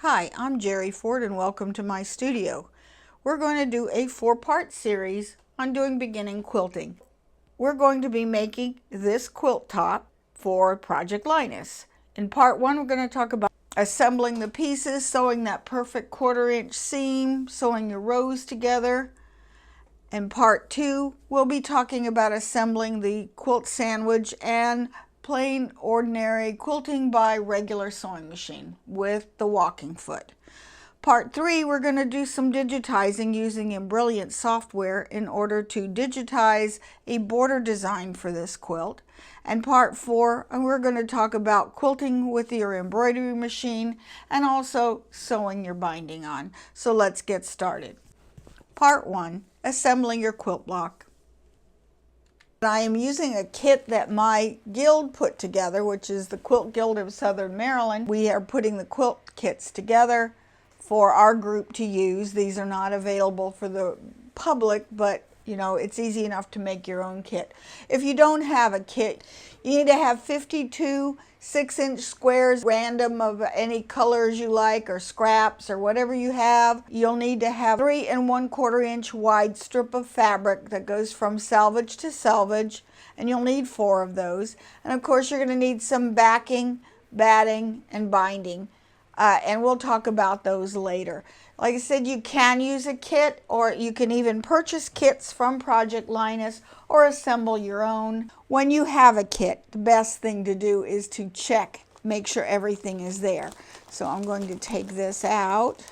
Hi, I'm Jerry Ford and welcome to my studio. We're going to do a 4-part series on doing beginning quilting. We're going to be making this quilt top for Project Linus. In part 1, we're going to talk about assembling the pieces, sewing that perfect 1/4 inch seam, sewing your rows together. In part 2, we'll be talking about assembling the quilt sandwich and plain ordinary quilting by regular sewing machine with the walking foot. Part 3, we're going to do some digitizing using Brilliant software in order to digitize a border design for this quilt. And part 4, we're going to talk about quilting with your embroidery machine and also sewing your binding on. So let's get started. Part 1, assembling your quilt block. I am using a kit that my guild put together, which is the Quilt Guild of Southern Maryland. We are putting the quilt kits together for our group to use. These are not available for the public, but it's easy enough to make your own kit. If you don't have a kit, you need to have 52 6-inch squares, random of any colors you like, or scraps, or whatever you have. You'll need to have 3 1/4 inch wide strip of fabric that goes from selvage to selvage, and you'll need 4 of those. And of course, you're going to need some backing, batting, and binding. And we'll talk about those later. Like I said, you can use a kit, or you can even purchase kits from Project Linus or assemble your own. When you have a kit, the best thing to do is to check, make sure everything is there. So I'm going to take this out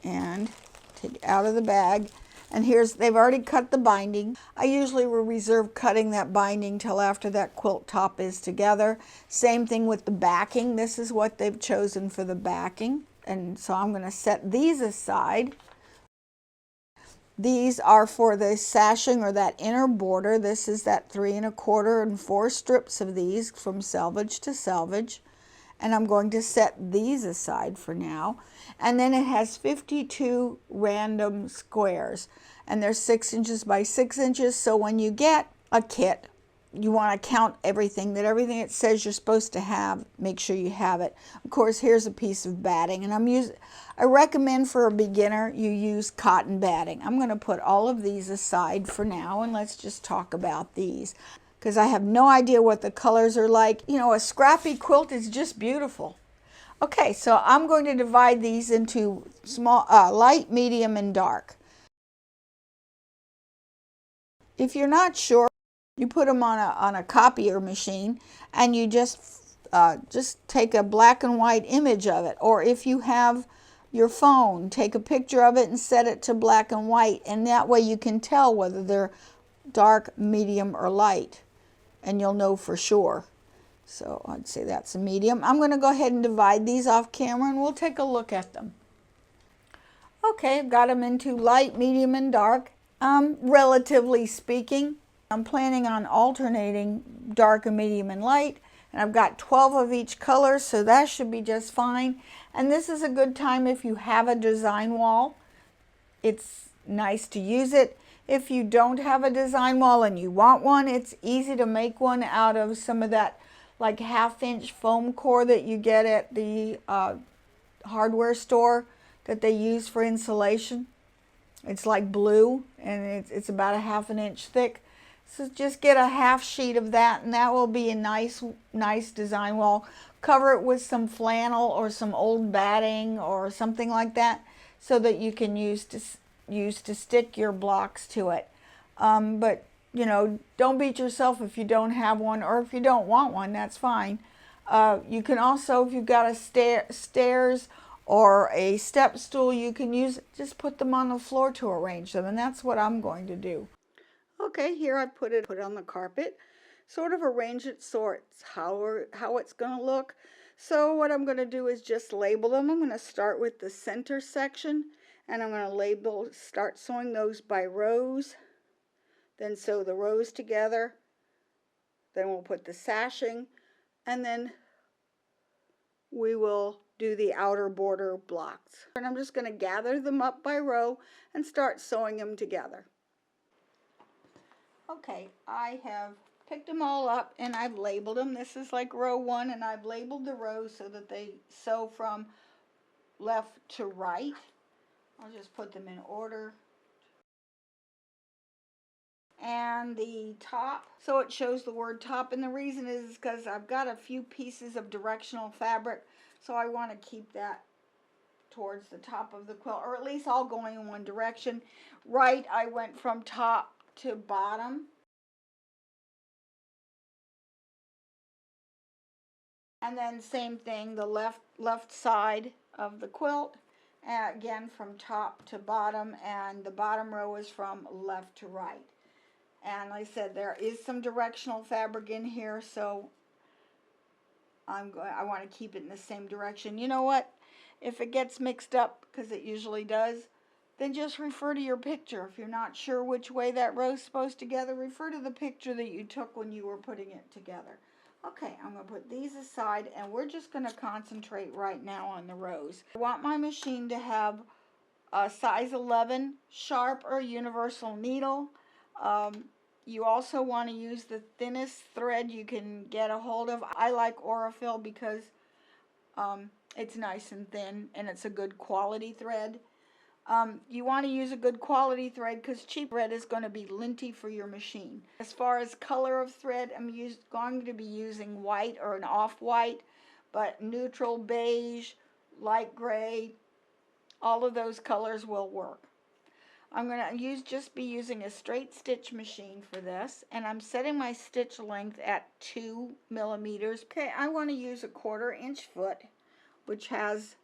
and take it out of the bag. And they've already cut the binding. I usually will reserve cutting that binding till after that quilt top is together. Same thing with the backing. This is what they've chosen for the backing. And so I'm going to set these aside. These are for the sashing, or that inner border. This is that 3 1/4 and 4 strips of these from selvage to selvage. And I'm going to set these aside for now. And then it has 52 random squares, and they're 6 inches by 6 inches. So when you get a kit, you want to count everything it says you're supposed to have. Make sure you have it. Of course, here's a piece of batting, and I recommend for a beginner you use cotton batting. I'm going to put all of these aside for now, and let's just talk about these, because I have no idea what the colors are like. A scrappy quilt is just beautiful. Okay, so I'm going to divide these into small, light, medium, and dark. If you're not sure, you put them on a copier machine, and you just take a black and white image of it. Or if you have your phone, take a picture of it and set it to black and white, and that way you can tell whether they're dark, medium, or light, and you'll know for sure. So I'd say that's a medium. I'm going to go ahead and divide these off camera, and we'll take a look at them. Okay, I've got them into light, medium, and dark. Relatively speaking, I'm planning on alternating dark and medium and light, and I've got 12 of each color, so that should be just fine. And this is a good time if you have a design wall. It's nice to use it. If you don't have a design wall and you want one, it's easy to make one out of some of that like 1/2 inch foam core that you get at the hardware store that they use for insulation. It's like blue, and it's about 1/2 inch thick. So just get a 1/2 sheet of that, and that will be a nice design wall. Cover it with some flannel or some old batting or something like that, so that you can use to stick your blocks to it. But don't beat yourself if you don't have one, or if you don't want one, that's fine. You can also, if you've got a stairs or a step stool, you can just put them on the floor to arrange them, and that's what I'm going to do. Okay, here I put it on the carpet, sort of arrange it so it's how it's going to look. So what I'm going to do is just label them. I'm going to start with the center section, and I'm going to start sewing those by rows. Then sew the rows together. Then we'll put the sashing, and then we will do the outer border blocks. And I'm just going to gather them up by row and start sewing them together. Okay, I have picked them all up and I've labeled them. This is like row 1, and I've labeled the rows so that they sew from left to right. I'll just put them in order. And the top, so it shows the word top, and the reason is because I've got a few pieces of directional fabric, so I want to keep that towards the top of the quilt, or at least all going in one direction. Right, I went from top to bottom. And then same thing, the left side of the quilt, again from top to bottom, and the bottom row is from left to right. And like I said, there is some directional fabric in here, so I want to keep it in the same direction. You know what? If it gets mixed up, because it usually does, then just refer to your picture. If you're not sure which way that row is supposed to together, refer to the picture that you took when you were putting it together. Okay, I'm going to put these aside, and we're just going to concentrate right now on the rows. I want my machine to have a size 11 sharp or universal needle. You also want to use the thinnest thread you can get a hold of. I like Aurifil because it's nice and thin, and it's a good quality thread. You want to use a good quality thread because cheap thread is going to be linty for your machine. As far as color of thread, I'm going to be using white or an off-white, but neutral, beige, light gray, all of those colors will work. I'm going to just be using a straight stitch machine for this, and I'm setting my stitch length at 2 millimeters. Okay, I want to use a 1/4 inch foot, which has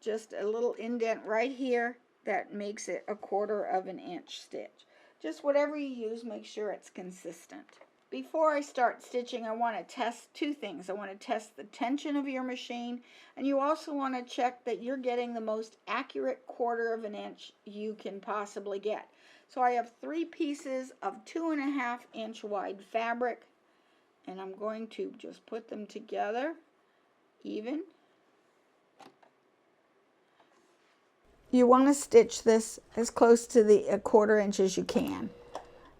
just a little indent right here that makes it a 1/4 inch stitch. Just whatever you use, make sure it's consistent. Before I start stitching, I want to test two things. I want to test the tension of your machine, and you also want to check that you're getting the most accurate 1/4 inch you can possibly get. So I have 3 pieces of 2.5 inch wide fabric, and I'm going to just put them together even. You want to stitch this as close to the 1/4 inch as you can.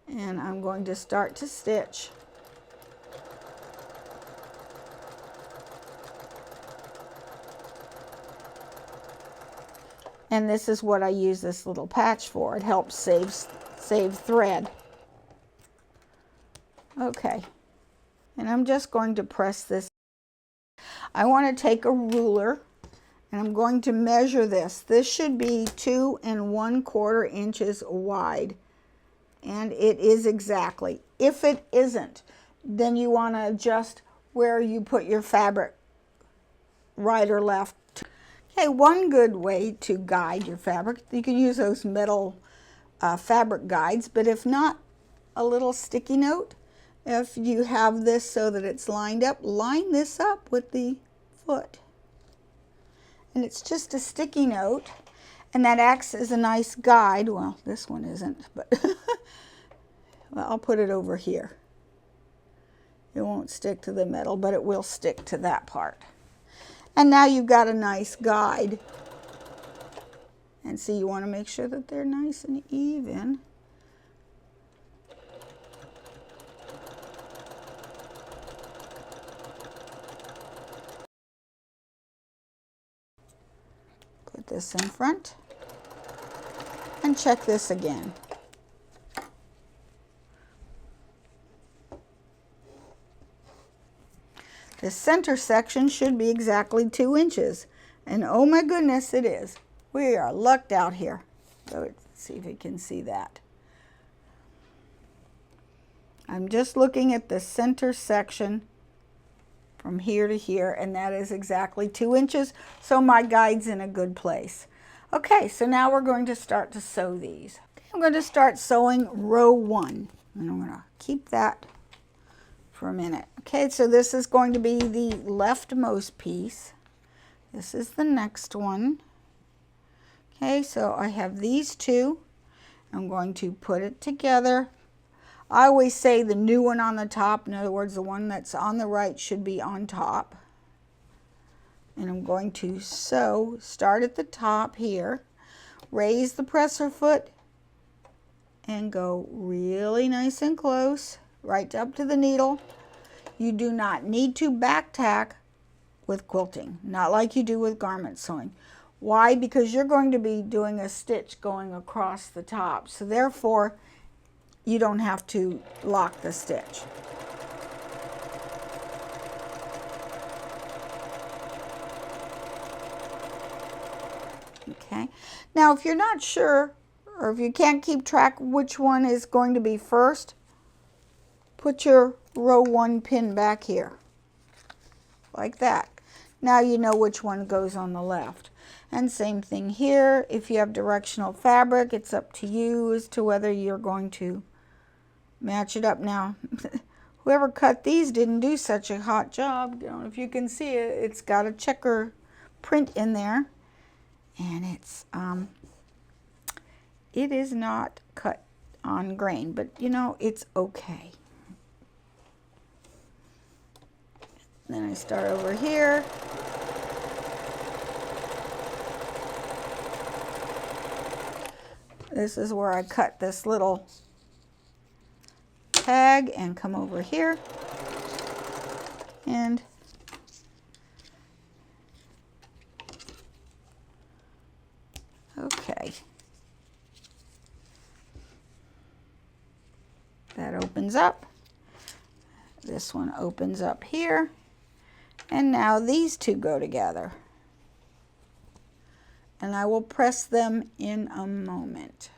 And I'm going to start to stitch. And this is what I use this little patch for. It helps save thread. Okay. And I'm just going to press this. I want to take a ruler, and I'm going to measure this. This should be 2 1/4 inches wide. And it is exactly. If it isn't, then you want to adjust where you put your fabric, right or left. Okay, one good way to guide your fabric, you can use those metal fabric guides, but if not, a little sticky note. If you have this so that it's lined up, line this up with the foot. And it's just a sticky note, and that acts as a nice guide. Well, this one isn't, but well, I'll put it over here. It won't stick to the metal, but it will stick to that part. And now you've got a nice guide. And see, you want to make sure that they're nice and even. Put this in front and check this again. The center section should be exactly 2 inches. And oh my goodness, it is. We are lucked out here. So let's see if you can see that. I'm just looking at the center section from here to here, and that is exactly 2 inches. So my guide's in a good place. Okay, so now we're going to start to sew these. I'm going to start sewing row 1. And I'm going to keep that for a minute. Okay, so this is going to be the leftmost piece. This is the next one. Okay, so I have these two. I'm going to put it together. I always say the new one on the top. In other words, the one that's on the right should be on top. And I'm going to sew, start at the top here, raise the presser foot, and go really nice and close right up to the needle. You do not need to back tack with quilting, not like you do with garment sewing. Why? Because you're going to be doing a stitch going across the top, so therefore you don't have to lock the stitch. Okay, now if you're not sure, or if you can't keep track which one is going to be first, put your row 1 pin back here, like that. Now you know which one goes on the left. And same thing here. If you have directional fabric, it's up to you as to whether you're going to match it up. Now, whoever cut these didn't do such a hot job. I don't know if you can see it. It's got a checker print in there, and it is not cut on grain, but you know, it's okay. Then I start over here. This is where I cut this little tag and come over here and okay. That opens up. This one opens up here. And now these two go together. And I will press them in a moment.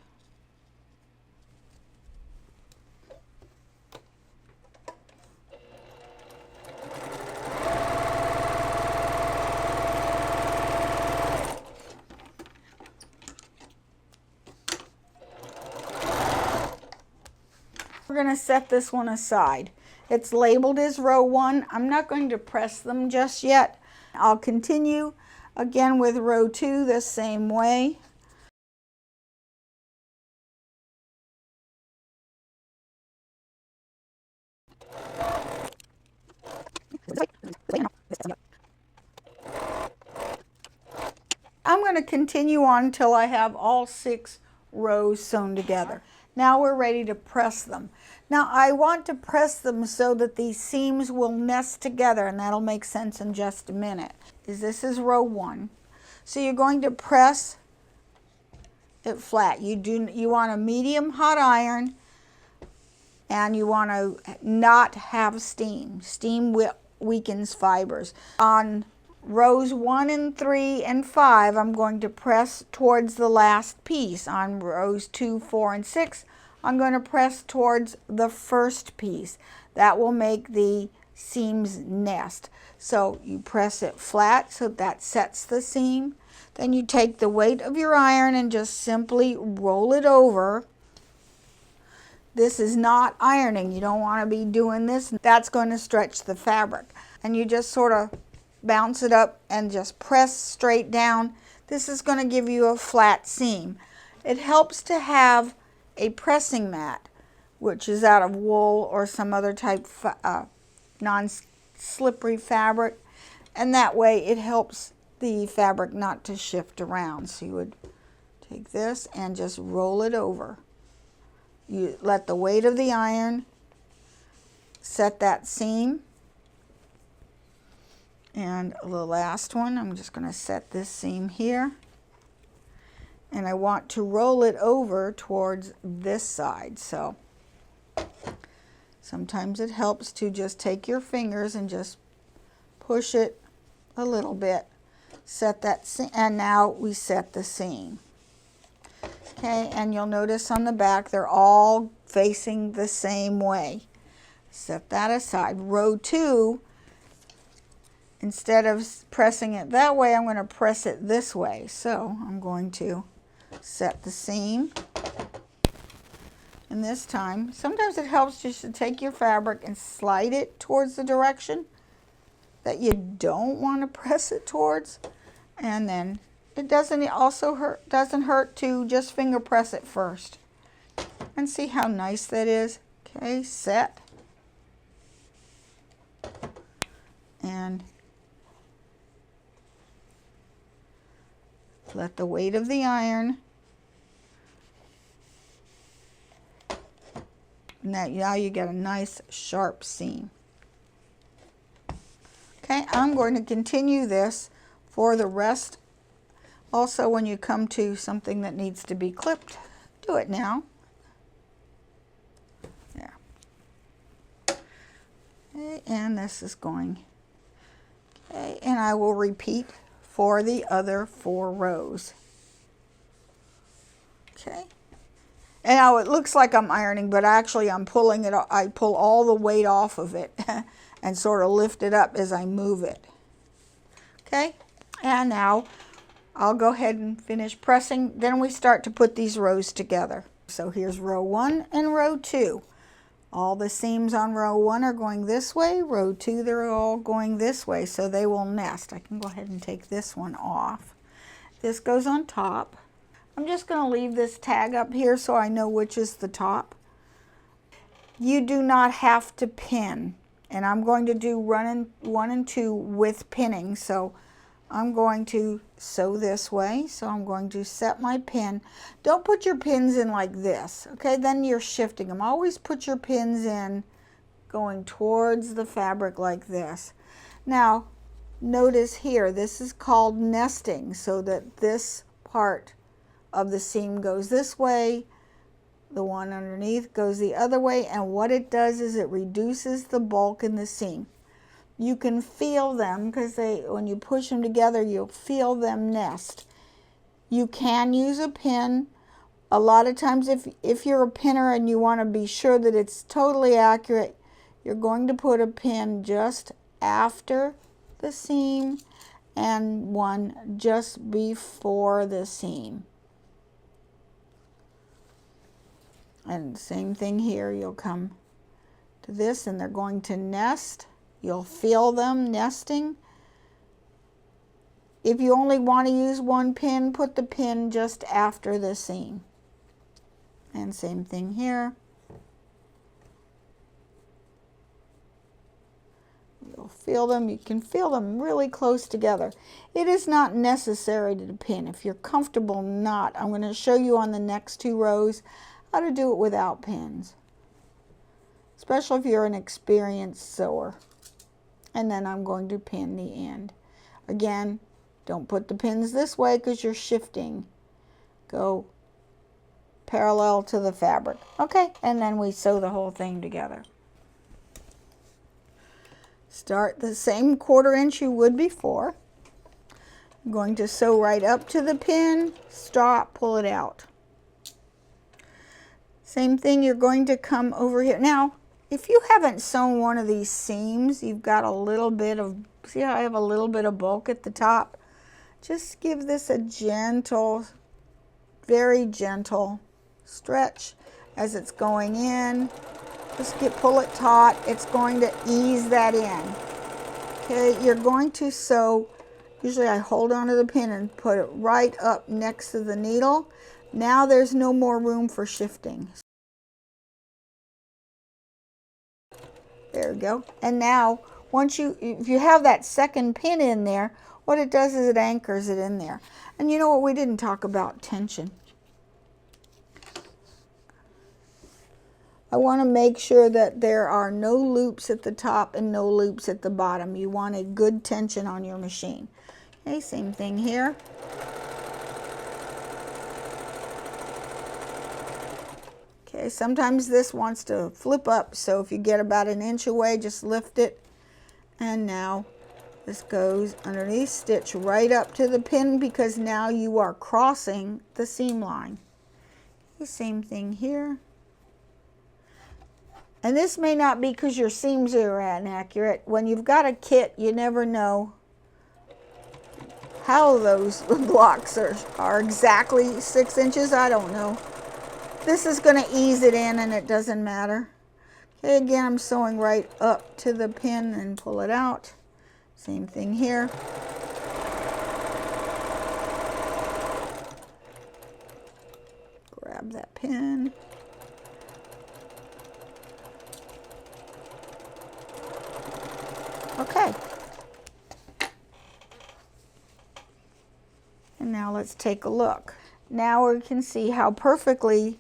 We're going to set this one aside. It's labeled as row 1. I'm not going to press them just yet. I'll continue again with row 2 the same way. I'm going to continue on until I have all 6 rows sewn together. Now we're ready to press them. Now I want to press them so that these seams will nest together, and that'll make sense in just a minute. This is row 1. So you're going to press it flat. You want a medium hot iron, and you want to not have steam. Steam weakens fibers. On rows 1 and 3 and 5, I'm going to press towards the last piece. On rows 2, 4, and 6, I'm going to press towards the first piece. That will make the seams nest. So you press it flat so that sets the seam. Then you take the weight of your iron and just simply roll it over. This is not ironing. You don't want to be doing this. That's going to stretch the fabric. And you just sort of bounce it up and just press straight down. This is going to give you a flat seam. It helps to have a pressing mat, which is out of wool or some other type non-slippery fabric, and that way it helps the fabric not to shift around. So you would take this and just roll it over. You let the weight of the iron set that seam. And the last one, I'm just going to set this seam here. And I want to roll it over towards this side. So sometimes it helps to just take your fingers and just push it a little bit. Set that seam, and now we set the seam. Okay, and you'll notice on the back they're all facing the same way. Set that aside. Row 2, instead of pressing it that way, I'm going to press it this way. So I'm going to set the seam. And this time, sometimes it helps just to take your fabric and slide it towards the direction that you don't want to press it towards. And then it doesn't hurt to just finger press it first. And see how nice that is. Okay, set. And let the weight of the iron now you get a nice sharp seam. Okay, I'm going to continue this for the rest. Also, when you come to something that needs to be clipped, do it now. There. Okay, and this is going. Okay, and I will repeat for the other 4 rows. Okay. And now it looks like I'm ironing, but actually I'm pulling it. I pull all the weight off of it and sort of lift it up as I move it. Okay, and now I'll go ahead and finish pressing. Then we start to put these rows together. So here's row 1 and row 2. All the seams on row 1 are going this way. Row 2, they're all going this way, so they will nest. I can go ahead and take this one off. This goes on top. I'm just going to leave this tag up here so I know which is the top. You do not have to pin, and I'm going to do 1 and 2 with pinning, so I'm going to sew this way. So I'm going to set my pin. Don't put your pins in like this, okay? Then you're shifting them. Always put your pins in going towards the fabric like this. Now, notice here, this is called nesting, so that this part of the seam goes this way, the one underneath goes the other way, and what it does is it reduces the bulk in the seam. You can feel them because when you push them together, you'll feel them nest. You can use a pin. A lot of times if you're a pinner and you want to be sure that it's totally accurate, you're going to put a pin just after the seam and one just before the seam. And same thing here, you'll come to this and they're going to nest. You'll feel them nesting. If you only want to use one pin, put the pin just after the seam. And same thing here. You'll feel them. You can feel them really close together. It is not necessary to pin. If you're comfortable not, I'm going to show you on the next 2 rows how to do it without pins, especially if you're an experienced sewer. And then I'm going to pin the end. Again, don't put the pins this way because you're shifting. Go parallel to the fabric. Okay, and then we sew the whole thing together. Start the same 1/4 inch you would before. I'm going to sew right up to the pin, stop, pull it out. Same thing, you're going to come over here. Now, if you haven't sewn one of these seams, you've got a little bit of, see how I have a little bit of bulk at the top? Just give this a gentle, very gentle stretch as it's going in. Just pull it taut. It's going to ease that in. Okay, you're going to sew, usually I hold onto the pin and put it right up next to the needle. Now there's no more room for shifting. There we go. And now, if you have that second pin in there, what it does is it anchors it in there. And you know what, we didn't talk about tension. I want to make sure that there are no loops at the top and no loops at the bottom. You want a good tension on your machine. Okay, same thing here. Okay, sometimes this wants to flip up, so if you get about 1 inch away, just lift it. And now this goes underneath, stitch right up to the pin because now you are crossing the seam line. Okay, same thing here. And this may not be because your seams are inaccurate. When you've got a kit, you never know how those blocks are exactly 6 inches. I don't know. This is going to ease it in and it doesn't matter. Okay, again, I'm sewing right up to the pin and pull it out. Same thing here. Grab that pin. Okay. And now let's take a look. Now we can see how perfectly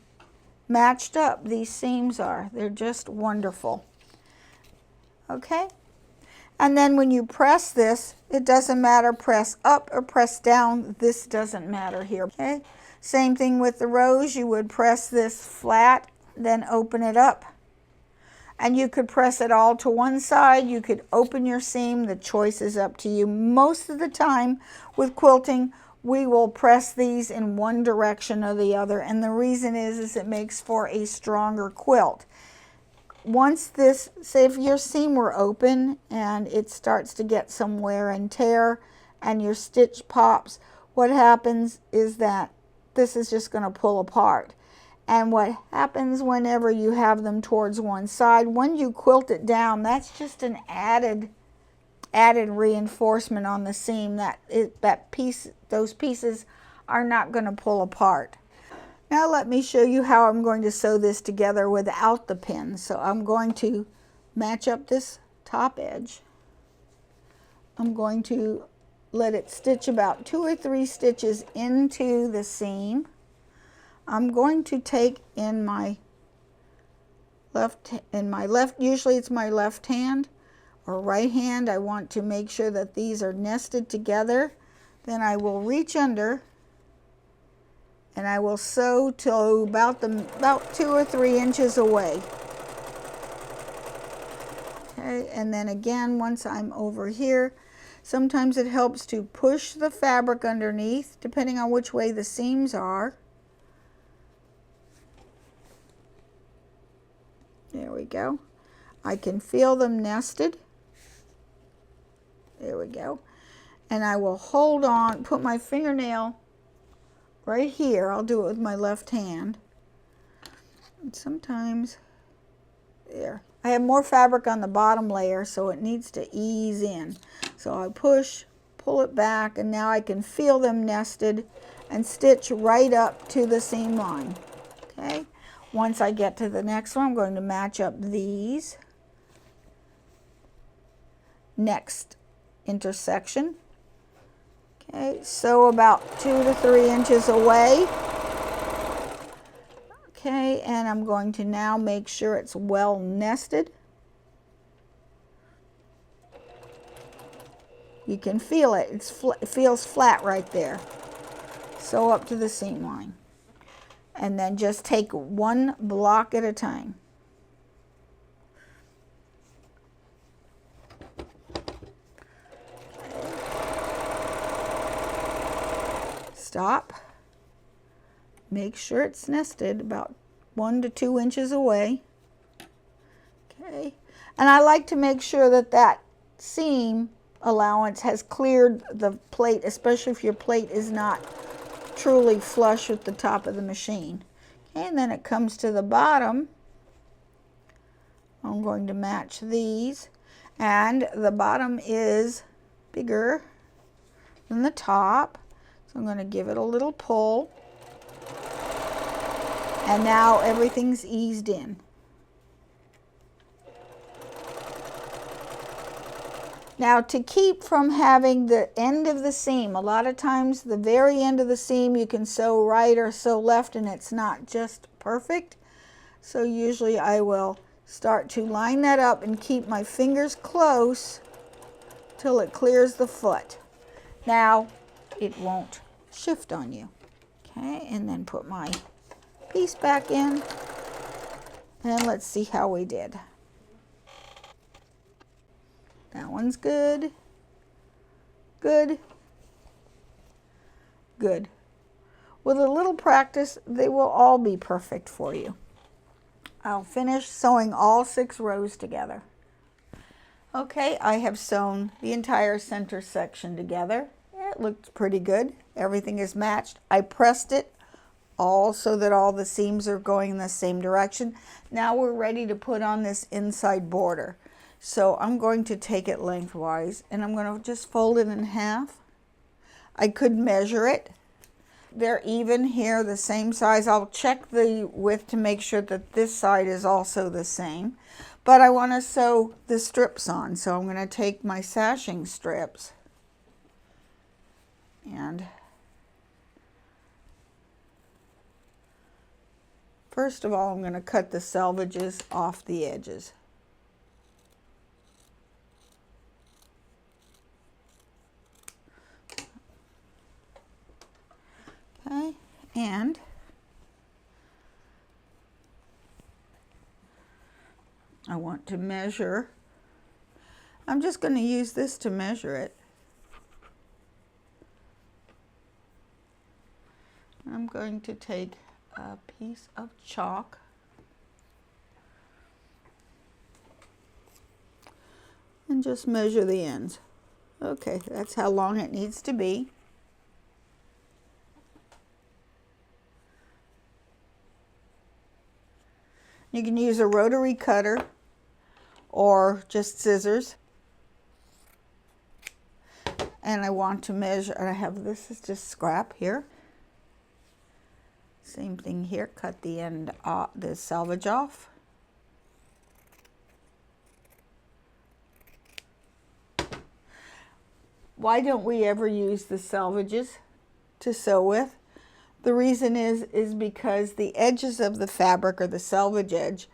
matched up these seams are. They're just wonderful. Okay? And then when you press this, it doesn't matter, press up or press down, this doesn't matter here. Okay? Same thing with the rose, you would press this flat, then open it up. And you could press it all to one side, you could open your seam, the choice is up to you. Most of the time with quilting, we will press these in one direction or the other, and the reason is it makes for a stronger quilt. Once this, say if your seam were open and it starts to get some wear and tear and your stitch pops, what happens is that this is just going to pull apart. And what happens whenever you have them towards one side, when you quilt it down, that's just an added reinforcement on the seam those pieces are not going to pull apart. Now let me show you how I'm going to sew this together without the pins. So I'm going to match up this top edge. I'm going to let it stitch about 2 or 3 stitches into the seam. I'm going to take in my left, usually it's my left hand or right hand, I want to make sure that these are nested together. Then I will reach under and I will sew till about 2 or 3 inches away. Okay, and then again, once I'm over here, sometimes it helps to push the fabric underneath, depending on which way the seams are. There we go. I can feel them nested. There we go. And I will hold on, put my fingernail right here. I'll do it with my left hand. And sometimes, there. I have more fabric on the bottom layer, so it needs to ease in. So I push, pull it back, and now I can feel them nested and stitch right up to the seam line. Okay. Once I get to the next one, I'm going to match up these. Next intersection. Okay, sew about 2 to 3 inches away. Okay, and I'm going to now make sure it's well nested. You can feel it. It feels flat right there. Sew up to the seam line. And then just take one block at a time. Stop. Make sure it's nested about 1 to 2 inches away. Okay. And I like to make sure that that seam allowance has cleared the plate, especially if your plate is not truly flush with the top of the machine. Okay, and then it comes to the bottom. I'm going to match these, and the bottom is bigger than the top, so I'm going to give it a little pull, and now everything's eased in. Now, to keep from having the end of the seam, a lot of times the very end of the seam you can sew right or sew left and it's not just perfect. So usually I will start to line that up and keep my fingers close till it clears the foot. Now it won't shift on you. Okay, and then put my piece back in and let's see how we did. That one's good, good, good. With a little practice, they will all be perfect for you. I'll finish sewing all 6 rows together. Okay, I have sewn the entire center section together. It looks pretty good. Everything is matched. I pressed it all so that all the seams are going in the same direction. Now we're ready to put on this inside border. So I'm going to take it lengthwise and I'm going to just fold it in half. I could measure it. They're even here, the same size. I'll check the width to make sure that this side is also the same. But I want to sew the strips on, so I'm going to take my sashing strips and First of all, I'm going to cut the selvages off the edges. Okay, and I want to measure. I'm just going to use this to measure it. I'm going to take a piece of chalk and just measure the ends. Okay, that's how long it needs to be. You can use a rotary cutter or just scissors. And I want to measure, and I have this is just scrap here. Same thing here, cut the end, the selvage off. Why don't we ever use the selvages to sew with? The reason is because the edges of the fabric, or the selvage edge,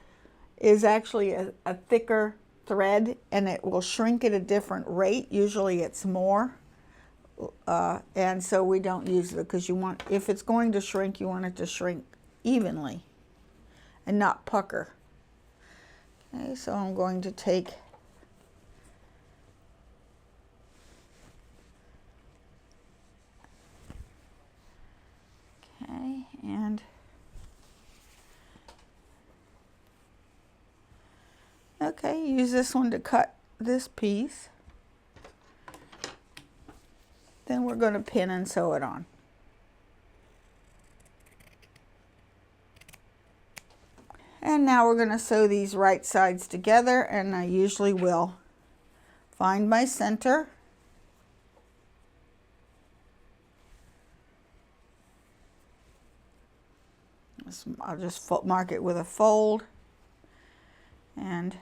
is actually a thicker thread, and it will shrink at a different rate. Usually it's more. And so we don't use it because you want, if it's going to shrink, you want it to shrink evenly and not pucker. Okay, so I'm going to take and use this one to cut this piece. Then we're going to pin and sew it on. And now we're going to sew these right sides together, and I usually will find my center. I'll just mark it with a fold, and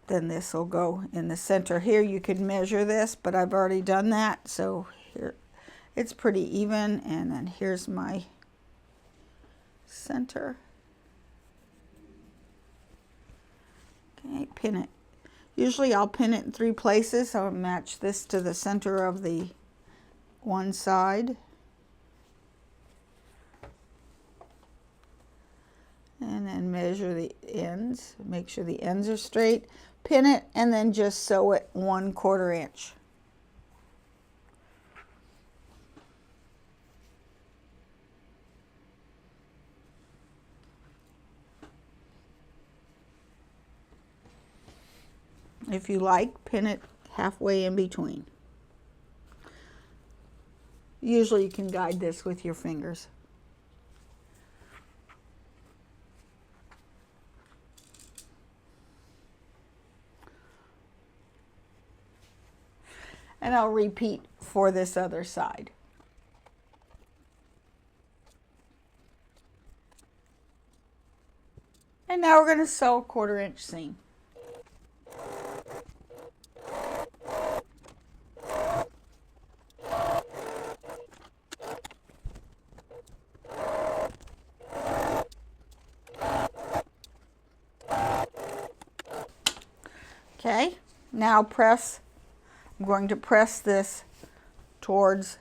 then this will go in the center here. You could measure this, but I've already done that, so here it's pretty even. And then here's my center. Okay, pin it. Usually I'll pin it in 3 places. I'll match this to the center of the one side. And then measure the ends, make sure the ends are straight, pin it, and then just sew it 1/4 inch. If you like, pin it halfway in between. Usually you can guide this with your fingers. And I'll repeat for this other side. And now we're going to sew a 1/4 inch seam. Okay, now press. I'm going to press this towards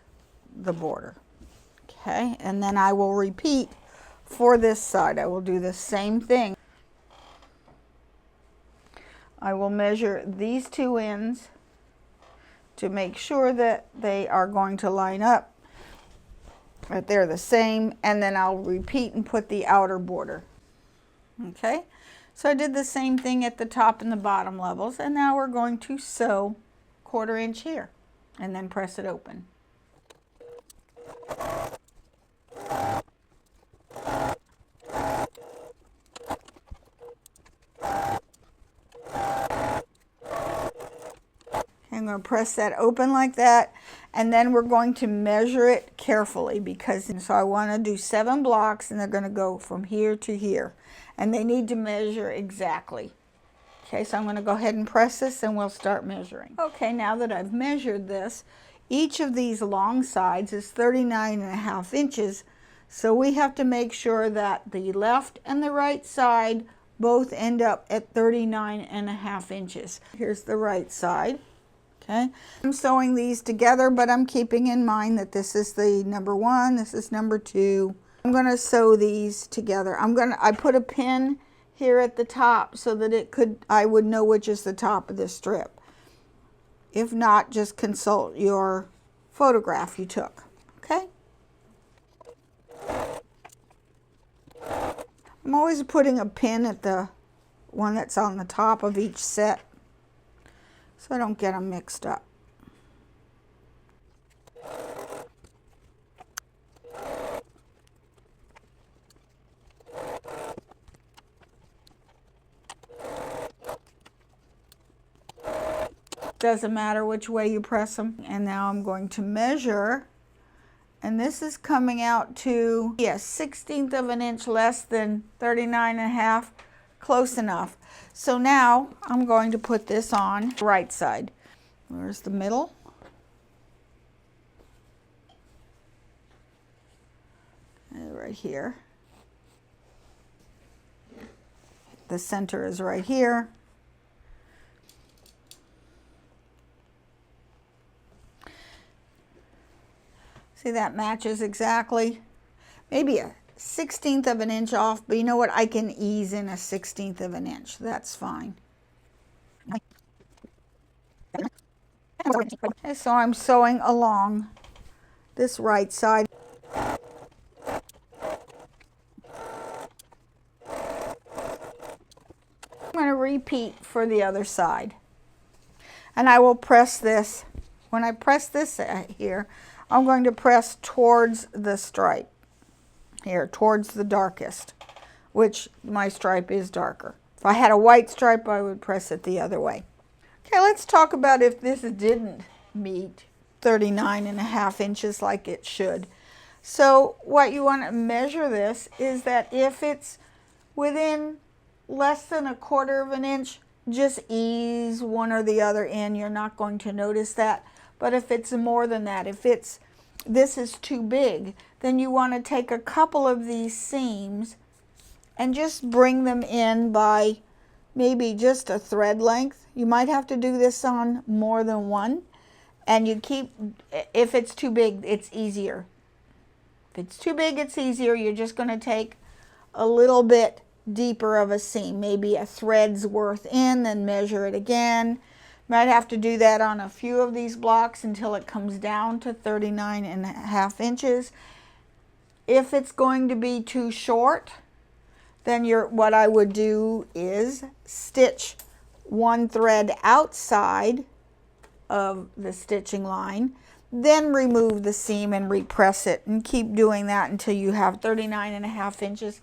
the border. Okay, and then I will repeat for this side. I will do the same thing. I will measure these 2 ends to make sure that they are going to line up, that they're the same, and then I'll repeat and put the outer border. Okay, so I did the same thing at the top and the bottom levels, and now we're going to sew 1/4 inch here and then press it open. I'm going to press that open like that, and then we're going to measure it carefully, because so I want to do 7 blocks, and they're going to go from here to here, and they need to measure exactly. Okay, so I'm going to go ahead and press this, and we'll start measuring. Okay, now that I've measured this, each of these long sides is 39.5 inches, So we have to make sure that the left and the right side both end up at 39.5 inches. Here's the right side. Okay, I'm sewing these together, but I'm keeping in mind that this is the number 1, this is number 2. I'm going to sew these together. I put a pin here at the top so that I would know which is the top of this strip. If not, just consult your photograph you took. Okay? I'm always putting a pin at the one that's on the top of each set so I don't get them mixed up. Doesn't matter which way you press them. And now I'm going to measure, and this is coming out to, yes, 1/16 of an inch less than 39.5, close enough. So now I'm going to put this on the right side. Where's the middle? Right here. The center is right here. See, that matches exactly. Maybe a 1/16 of an inch off, but you know what? I can ease in a 1/16 of an inch. That's fine. Okay, so I'm sewing along this right side. I'm going to repeat for the other side. And I will press this. When I press this here, I'm going to press towards the stripe. Here, towards the darkest, which my stripe is darker. If I had a white stripe, I would press it the other way. Okay, let's talk about if this didn't meet 39.5 inches like it should. So what you want to measure this is that if it's within less than 1/4 of an inch, just ease one or the other in. You're not going to notice that. But if it's more than that, if this is too big, then you want to take a couple of these seams and just bring them in by maybe just a thread length. You might have to do this on more than one, and you keep, if it's too big, it's easier. If it's too big, it's easier. You're just going to take a little bit deeper of a seam, maybe a thread's worth in, then measure it again. Might have to do that on a few of these blocks until it comes down to 39.5 inches. If it's going to be too short, then what I would do is stitch one thread outside of the stitching line, then remove the seam and repress it, and keep doing that until you have 39.5 inches.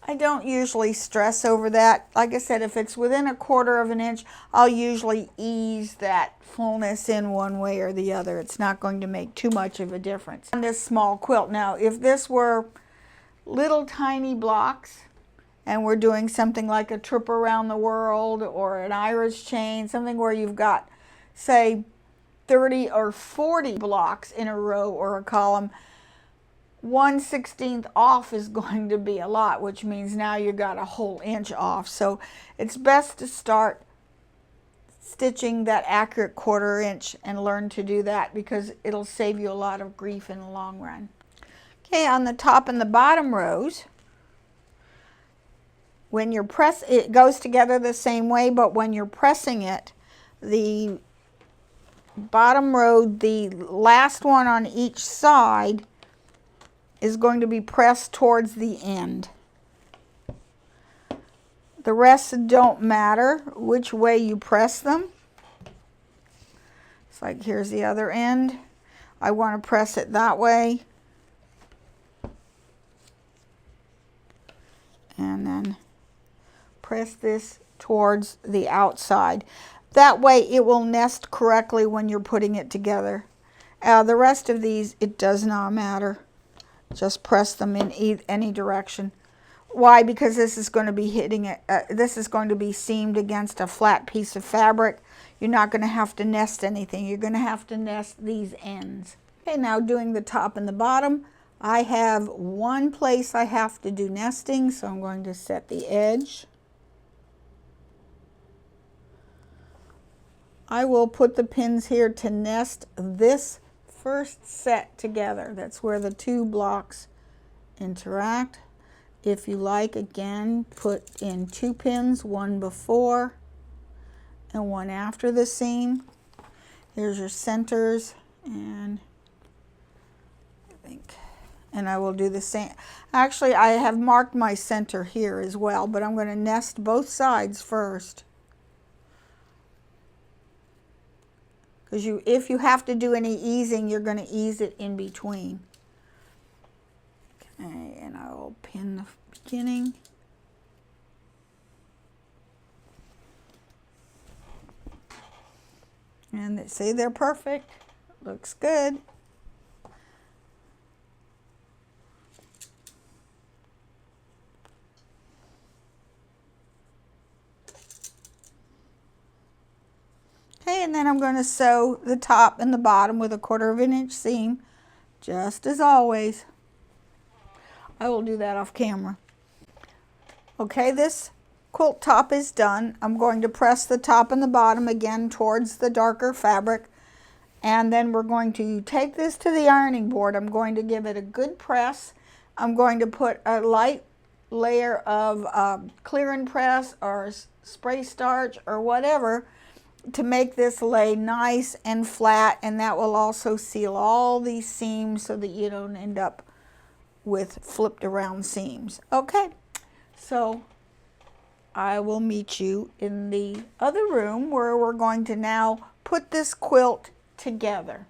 I don't usually stress over that. Like I said, if it's within 1/4 of an inch, I'll usually ease that fullness in one way or the other. It's not going to make too much of a difference. On this small quilt, now if this were little tiny blocks and we're doing something like a trip around the world or an Irish chain, something where you've got, say, 30 or 40 blocks in a row or a column, 1/16 off is going to be a lot, which means now you got a whole inch off. So it's best to start stitching that accurate 1/4 inch and learn to do that, because it'll save you a lot of grief in the long run. Okay, on the top and the bottom rows, when you're it goes together the same way, but when you're pressing it, the bottom row, the last one on each side, is going to be pressed towards the end. The rest don't matter which way you press them. It's like, here's the other end. I want to press it that way. And then press this towards the outside. That way it will nest correctly when you're putting it together. The rest of these, it does not matter. Just press them in any direction. Why? Because this is going to be hitting it. This is going to be seamed against a flat piece of fabric. You're not going to have to nest anything. You're going to have to nest these ends. Okay, now doing the top and the bottom, I have one place I have to do nesting, so I'm going to set the edge. I will put the pins here to nest this first set together. That's where the two blocks interact. If you like, again, put in 2 pins, one before and one after the seam. Here's your centers, and I will do the same. Actually, I have marked my center here as well, but I'm going to nest both sides first. Because if you have to do any easing, you're going to ease it in between. Okay, and I will pin the beginning. And see, they're perfect. Looks good. Okay, and then I'm going to sew the top and the bottom with a 1/4 inch seam, just as always. I will do that off camera. Okay, this quilt top is done. I'm going to press the top and the bottom again towards the darker fabric, and then we're going to take this to the ironing board. I'm going to give it a good press. I'm going to put a light layer of clear and press or spray starch or whatever to make this lay nice and flat, and that will also seal all these seams so that you don't end up with flipped around seams. Okay, so I will meet you in the other room where we're going to now put this quilt together.